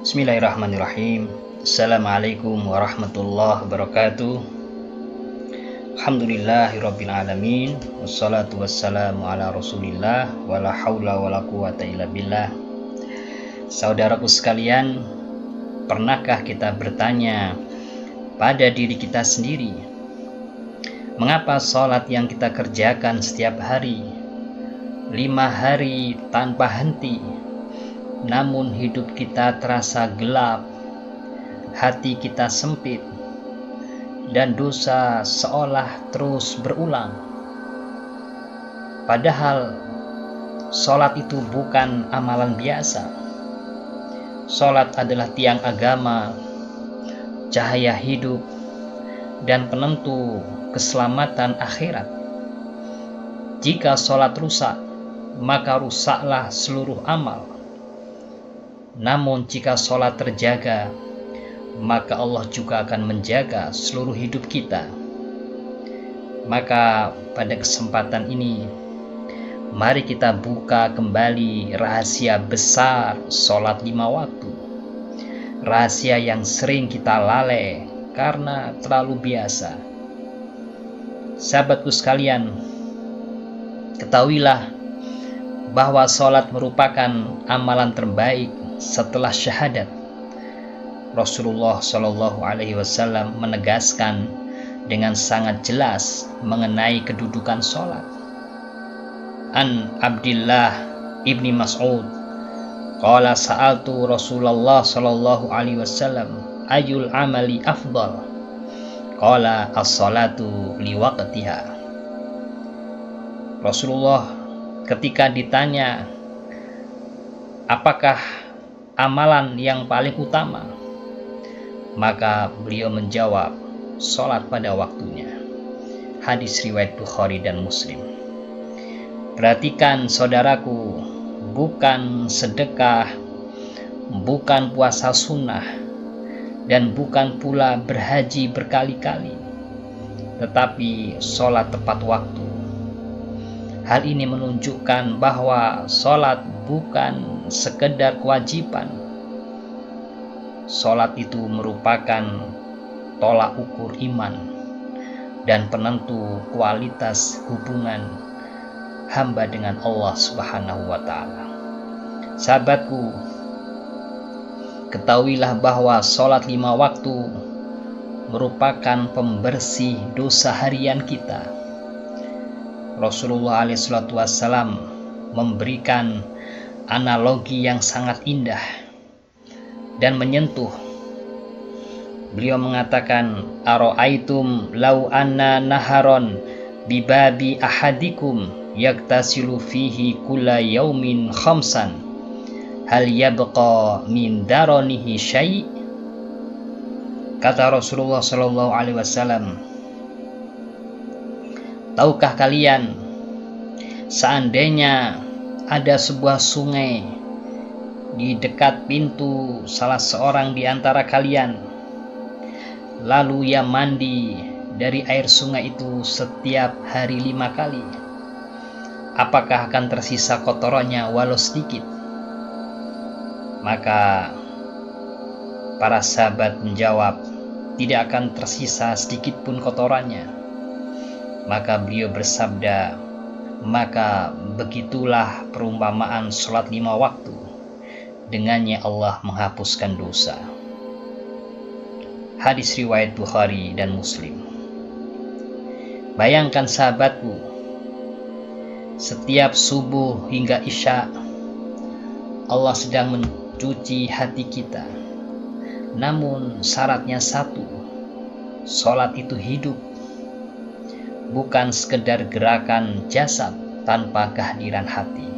Bismillahirrahmanirrahim. Assalamualaikum warahmatullahi wabarakatuh. Alhamdulillahirabbil alamin. Wassalatu wassalamu ala Rasulillah wala haula wala quwata illa billah. Saudaraku sekalian, pernahkah kita bertanya pada diri kita sendiri, mengapa sholat yang kita kerjakan setiap hari 5 hari tanpa henti, namun hidup kita terasa gelap, hati kita sempit, dan dosa seolah terus berulang? Padahal sholat itu bukan amalan biasa. Sholat adalah tiang agama, cahaya hidup, dan penentu keselamatan akhirat. Jika sholat rusak, maka rusaklah seluruh amal. Namun jika sholat terjaga, maka Allah juga akan menjaga seluruh hidup kita. Maka pada kesempatan ini, mari kita buka kembali rahasia besar sholat 5 waktu. Rahasia yang sering kita lalai karena terlalu biasa. Sahabatku sekalian, ketahuilah bahwa sholat merupakan amalan terbaik setelah syahadat. Rasulullah Shallallahu Alaihi Wasallam menegaskan dengan sangat jelas mengenai kedudukan sholat. An Abdillah ibni Mas'ud, qala sa'altu Rasulullah Shallallahu Alaihi Wasallam ayul amali afdal, qala as-salatu liwaqtiha. Rasulullah ketika ditanya apakah amalan yang paling utama, maka beliau menjawab, sholat pada waktunya. Hadis riwayat Bukhari dan Muslim. Perhatikan saudaraku, bukan sedekah, bukan puasa sunnah, dan bukan pula berhaji berkali-kali, tetapi sholat tepat waktu. Hal ini menunjukkan bahwa sholat bukan sekedar kewajiban. Sholat itu merupakan tolak ukur iman dan penentu kualitas hubungan hamba dengan Allah Subhanahu wa Ta'ala. Sahabatku, ketahuilah bahwa sholat 5 waktu merupakan pembersih dosa harian kita. Rasulullah SAW memberikan analogi yang sangat indah dan menyentuh. Beliau mengatakan, aro'aitum lau anna naharon bibabi ahadikum yaktasilu fihi kulla yaumin khamsan hal yabqa min daronihi syai'. Kata Rasulullah SAW, tahukah kalian, seandainya ada sebuah sungai di dekat pintu salah seorang di antara kalian, lalu ia mandi dari air sungai itu setiap hari 5 kali, apakah akan tersisa kotorannya walau sedikit? Maka para sahabat menjawab, tidak akan tersisa sedikit pun kotorannya. Maka beliau bersabda, maka begitulah perumpamaan sholat 5 waktu, dengannya Allah menghapuskan dosa. Hadis riwayat Bukhari dan Muslim. Bayangkan sahabatku, setiap subuh hingga isya Allah sedang mencuci hati kita. Namun syaratnya satu, sholat itu hidup, bukan sekedar gerakan jasad tanpa kehadiran hati.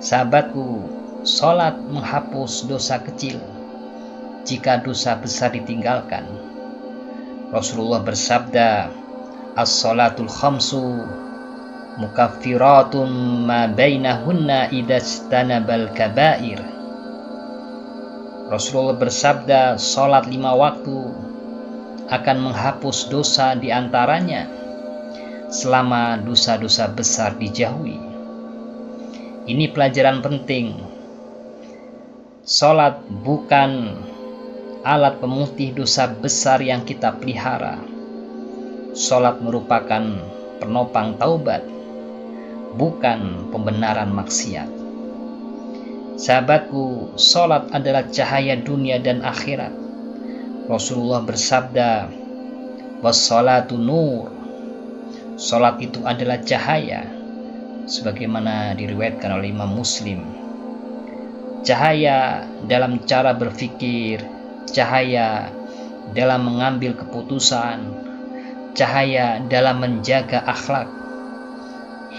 Sahabatku, sholat menghapus dosa kecil jika dosa besar ditinggalkan. Rasulullah bersabda, as-salatul khamsu mukaffiratun ma bainahunna idajtanabal kabair. Rasulullah bersabda, sholat 5 waktu akan menghapus dosa di antaranya selama dosa-dosa besar dijauhi. Ini pelajaran penting. Salat bukan alat pemutih dosa besar yang kita pelihara. Salat merupakan penopang taubat, bukan pembenaran maksiat. Sahabatku, salat adalah cahaya dunia dan akhirat. Rasulullah bersabda, "Was-salatu nur." Salat itu adalah cahaya, sebagaimana diriwayatkan oleh Imam Muslim. Cahaya dalam cara berpikir, cahaya dalam mengambil keputusan, cahaya dalam menjaga akhlak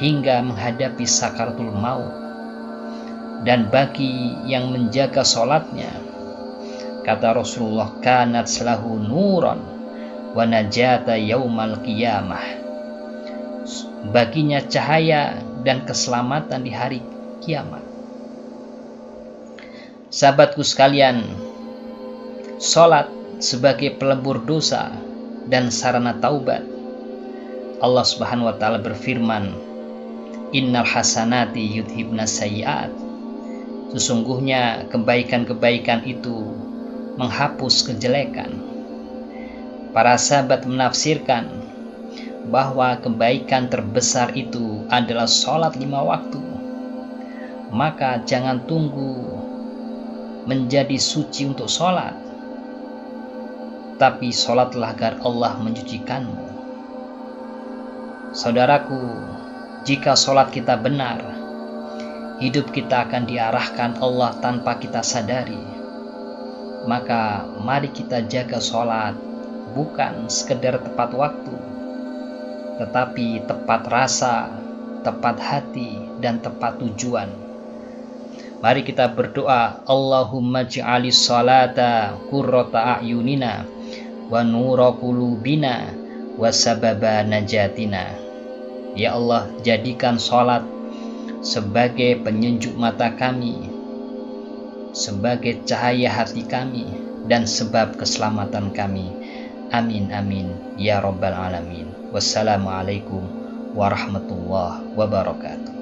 hingga menghadapi sakaratul maut. Dan bagi yang menjaga sholatnya, kata Rasulullah, kanat lahu nuran wa najata yaumal qiyamah. Baginya cahaya dan keselamatan di hari kiamat. Sahabatku sekalian, salat sebagai pelebur dosa dan sarana taubat. Allah Subhanahu wa taala berfirman, "Innal hasanati yudhibna sayyi'at." Sesungguhnya kebaikan-kebaikan itu menghapus kejelekan. Para sahabat menafsirkan bahwa kebaikan terbesar itu adalah salat 5 waktu. Maka jangan tunggu menjadi suci untuk sholat, tapi sholatlah agar Allah mencucikanmu. Saudaraku, jika sholat kita benar, hidup kita akan diarahkan Allah tanpa kita sadari. Maka mari kita jaga sholat, bukan sekedar tepat waktu, tetapi tepat rasa, tepat hati, dan tepat tujuan. Mari kita berdoa, Allahumma ja'alis salata qurrata a'yunina wa nura qulubina wa sababa najatina. Ya Allah, jadikan salat sebagai penyejuk mata kami, sebagai cahaya hati kami, dan sebab keselamatan kami. Amin amin ya rabbal alamin. Wassalamualaikum warahmatullahi wabarakatuh.